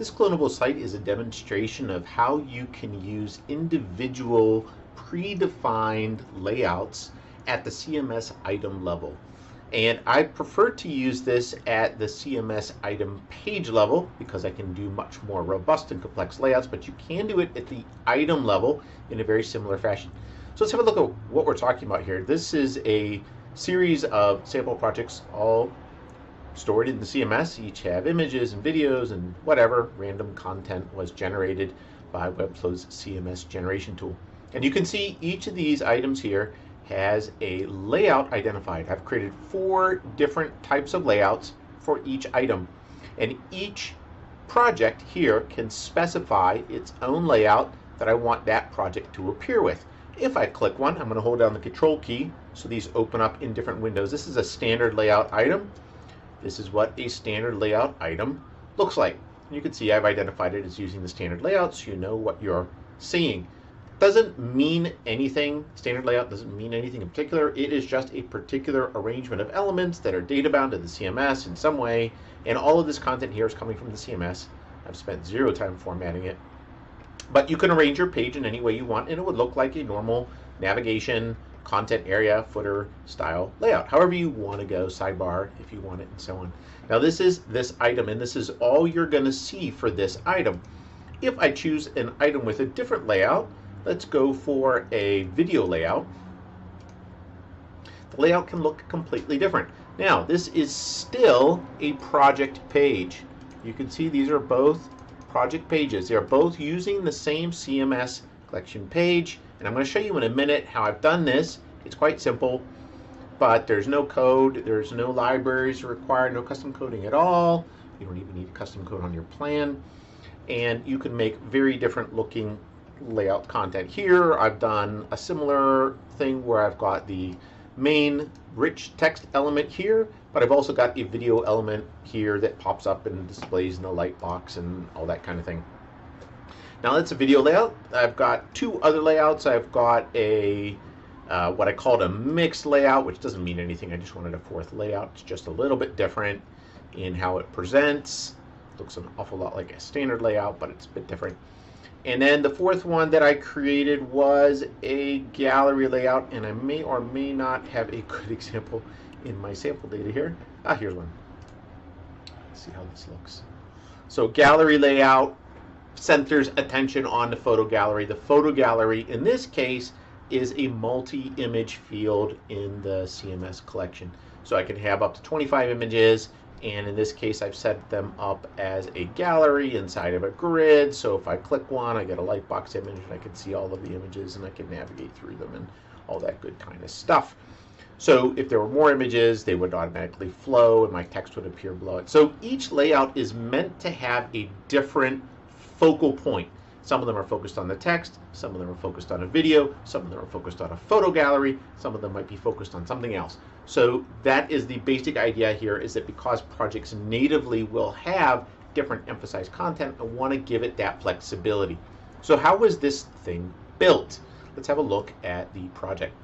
This clonable site is a demonstration of how you can use individual predefined layouts at the CMS item level. And I prefer to use this at the CMS item page level because I can do much more robust and complex layouts, but you can do it at the item level in a very similar fashion. So let's have a look at what we're talking about here. This is a series of sample projects all stored in the CMS. Each have images and videos and whatever random content was generated by Webflow's CMS generation tool. And you can see each of these items here has a layout identified. I've created 4 different types of layouts for each item. And each project here can specify its own layout that I want that project to appear with. If I click one, I'm going to hold down the control key so these open up in different windows. This is a standard layout item. This is what a standard layout item looks like. You can see I've identified it as using the standard layout so you know what you're seeing. Doesn't mean anything. Standard layout doesn't mean anything in particular. It is just a particular arrangement of elements that are data bound to the CMS in some way, and all of this content here is coming from the CMS. I've spent 0 time formatting it. But you can arrange your page in any way you want, and it would look like a normal navigation, content area, footer style layout. However you want to go, sidebar if you want it, and so on. Now this is this item, and this is all you're going to see for this item. If I choose an item with a different layout, let's go for a video layout. The layout can look completely different. Now, this is still a project page. You can see these are both project pages. They are both using the same CMS collection page, and I'm going to show you in a minute how I've done this. It's quite simple, but there's no code, there's no libraries required, no custom coding at all. You don't even need a custom code on your plan, and you can make very different looking layout content. Here I've done a similar thing where I've got the main rich text element here, but I've also got a video element here that pops up and displays in the light box and all that kind of thing. Now that's a video layout. I've got 2 other layouts. I've got a what I called a mixed layout, which doesn't mean anything. I just wanted a 4th layout. It's just a little bit different in how it presents. Looks an awful lot like a standard layout, but it's a bit different. And then the 4th one that I created was a gallery layout, and I may or may not have a good example in my sample data here. Here's one. Let's see how this looks. So gallery layout centers attention on the photo gallery. The photo gallery in this case is a multi-image field in the CMS collection. So I can have up to 25 images. And in this case, I've set them up as a gallery inside of a grid. So if I click one, I get a lightbox image, and I can see all of the images, and I can navigate through them and all that good kind of stuff. So if there were more images, they would automatically flow, and my text would appear below it. So each layout is meant to have a different focal point. Some of them are focused on the text, some of them are focused on a video, some of them are focused on a photo gallery, some of them might be focused on something else. So that is the basic idea here, is that because projects natively will have different emphasized content, I want to give it that flexibility. So how was this thing built? Let's have a look at the project.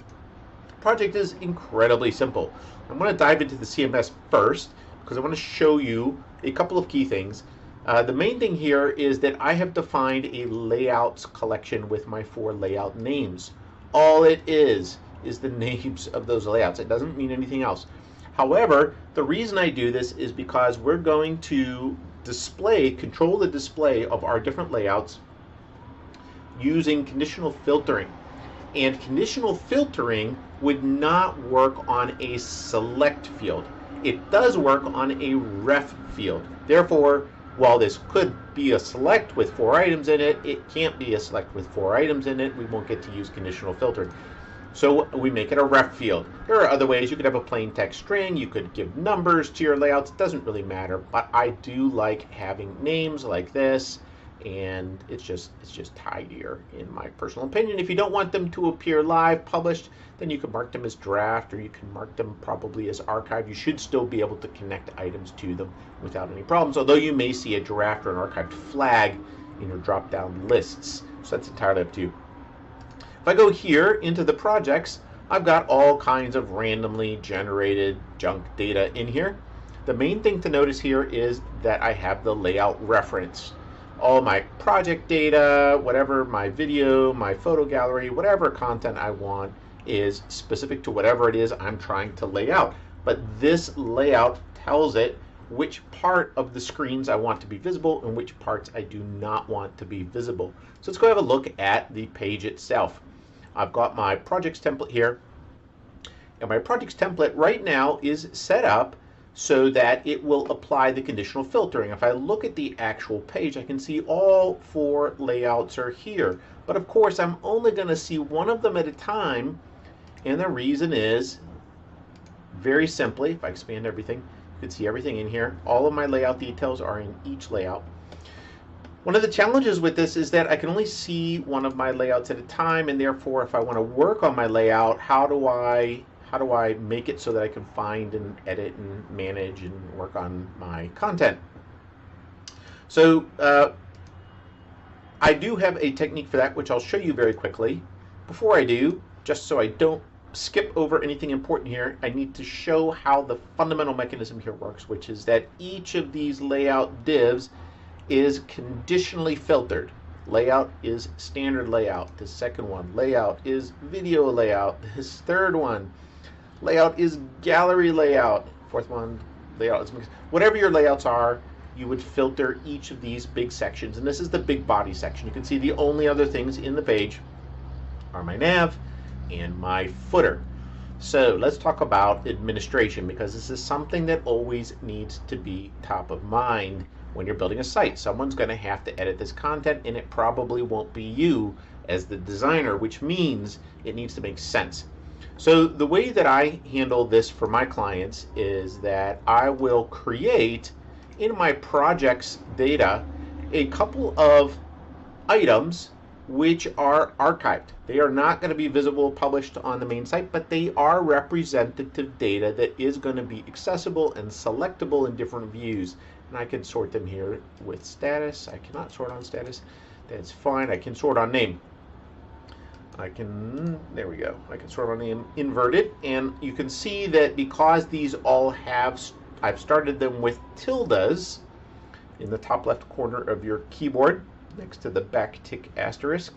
The project is incredibly simple. I'm going to dive into the CMS first because I want to show you a couple of key things. The main thing here is that I have defined a layouts collection with my 4 layout names. All it is the names of those layouts. It doesn't mean anything else. However, the reason I do this is because we're going to control the display of our different layouts using conditional filtering. And conditional filtering would not work on a select field. It does work on a ref field. Therefore, while this could be a select with 4 items in it, it can't be a select with 4 items in it. We won't get to use conditional filtering. So we make it a ref field. There are other ways. You could have a plain text string. You could give numbers to your layouts. It doesn't really matter. But I do like having names like this, and it's just tidier in my personal opinion. If you don't want them to appear live, published, then you can mark them as draft, or you can mark them probably as archive. You should still be able to connect items to them without any problems, although you may see a draft or an archived flag in your drop-down lists. So that's entirely up to you. If I go here into the projects, I've got all kinds of randomly generated junk data in here. The main thing to notice here is that I have the layout reference. all my project data, whatever my video, my photo gallery, whatever content I want is specific to whatever it is I'm trying to lay out. But this layout tells it which part of the screens I want to be visible and which parts I do not want to be visible. So let's go have a look at the page itself. I've got my projects template here, and my projects template right now is set up so that it will apply the conditional filtering. If I look at the actual page, I can see all 4 layouts are here. But of course, I'm only going to see one of them at a time, and the reason is, very simply, if I expand everything, you can see everything in here. All of my layout details are in each layout. One of the challenges with this is that I can only see one of my layouts at a time, and therefore if I want to work on my layout, how do I make it so that I can find and edit and manage and work on my content? So I do have a technique for that, which I'll show you very quickly. Before I do, just so I don't skip over anything important here, I need to show how the fundamental mechanism here works, which is that each of these layout divs is conditionally filtered. Layout is standard layout. The second one, layout, is video layout. This third one, layout, is gallery layout. Fourth one, layout is mixed. Whatever your layouts are, you would filter each of these big sections. And this is the big body section. You can see the only other things in the page are my nav and my footer. So let's talk about administration, because this is something that always needs to be top of mind when you're building a site. Someone's going to have to edit this content, and it probably won't be you as the designer, which means it needs to make sense. So the way that I handle this for my clients is that I will create in my projects data a couple of items which are archived. They are not going to be visible, published on the main site, but they are representative data that is going to be accessible and selectable in different views. And I can sort them here with status. I cannot sort on status. That's fine. I can sort on name. There we go. I can sort on name inverted. And you can see that because these all have, I've started them with tildes in the top left corner of your keyboard, next to the backtick asterisk.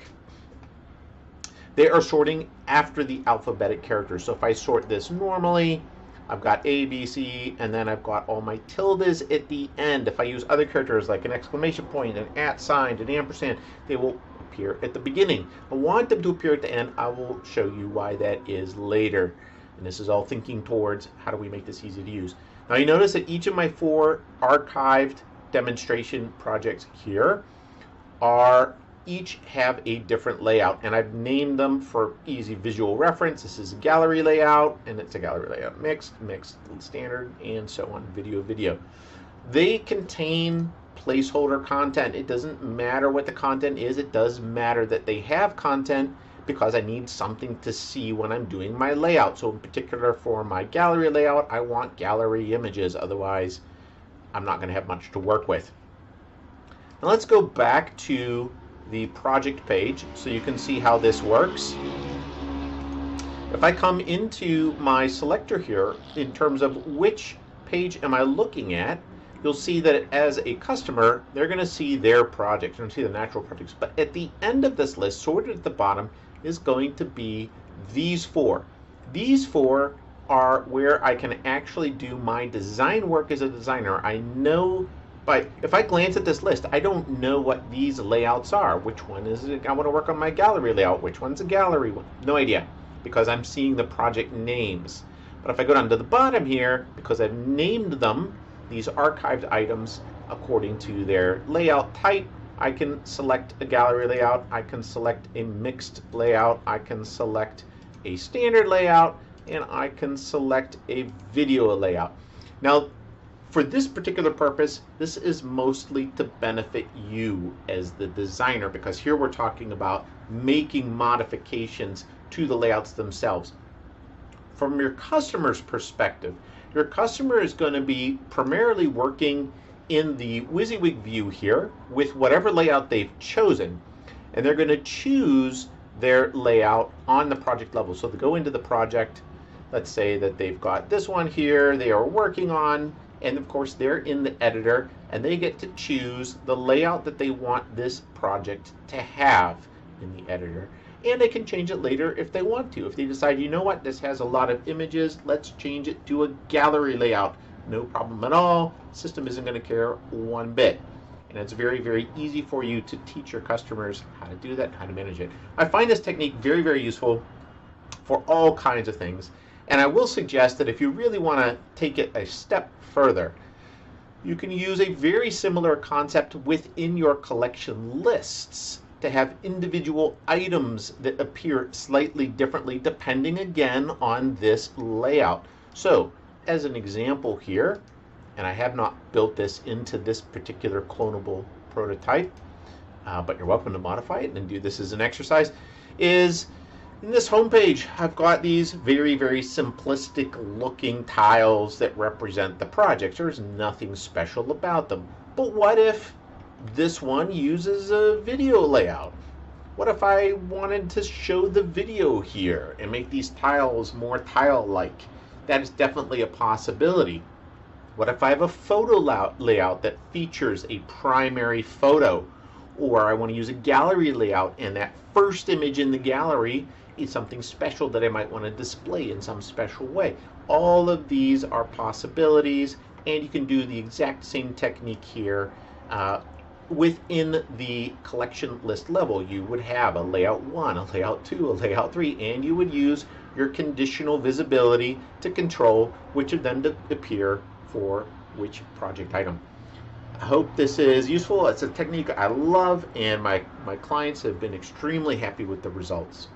They are sorting after the alphabetic characters. So if I sort this normally, I've got A, B, C, and then I've got all my tildes at the end. If I use other characters like an exclamation point, an @ sign, an ampersand, they will appear at the beginning. I want them to appear at the end. I will show you why that is later. And this is all thinking towards how do we make this easy to use. Now you notice that each of my 4 archived demonstration projects here each have a different layout, and I've named them for easy visual reference. This is a gallery layout, and it's a gallery layout mixed, standard, and so on, video. They contain placeholder content. It doesn't matter what the content is. It does matter that they have content, because I need something to see when I'm doing my layout. So in particular for my gallery layout, I want gallery images. Otherwise, I'm not going to have much to work with. Now let's go back to the project page so you can see how this works. If I come into my selector here, in terms of which page am I looking at, you'll see that as a customer, they're going to see their projects. They're going to see the natural projects. But at the end of this list, sorted at the bottom, is going to be these 4. These 4 are where I can actually do my design work as a designer. I know, but if I glance at this list, I don't know what these layouts are. Which one is it? I want to work on my gallery layout. Which one's a gallery one? No idea, because I'm seeing the project names. But if I go down to the bottom here, because I've named them, these archived items according to their layout type, I can select a gallery layout, I can select a mixed layout, I can select a standard layout, and I can select a video layout. Now, for this particular purpose, this is mostly to benefit you as the designer, because here we're talking about making modifications to the layouts themselves. From your customer's perspective, your customer is going to be primarily working in the WYSIWYG view here with whatever layout they've chosen, and they're going to choose their layout on the project level. So they go into the project, let's say that they've got this one here they are working on, and of course they're in the editor. and they get to choose the layout that they want this project to have in the editor. And they can change it later if they want to. If they decide, you know what, this has a lot of images, let's change it to a gallery layout. No problem at all. System isn't going to care one bit. And it's very, very easy for you to teach your customers how to do that and how to manage it. I find this technique very, very useful for all kinds of things. And I will suggest that if you really want to take it a step further, you can use a very similar concept within your collection lists to have individual items that appear slightly differently depending again on this layout. So as an example here, and I have not built this into this particular clonable prototype, but you're welcome to modify it and do this as an exercise, is in this home page, I've got these very, very simplistic looking tiles that represent the project. There's nothing special about them. But what if this one uses a video layout? What if I wanted to show the video here and make these tiles more tile-like? That is definitely a possibility. What if I have a photo layout that features a primary photo? Or I want to use a gallery layout and that first image in the gallery is something special that I might want to display in some special way. All of these are possibilities, and you can do the exact same technique here within the collection list level. You would have a layout 1, a layout 2, a layout 3, and you would use your conditional visibility to control which of them to appear for which project item. I hope this is useful. It's a technique I love, and my clients have been extremely happy with the results.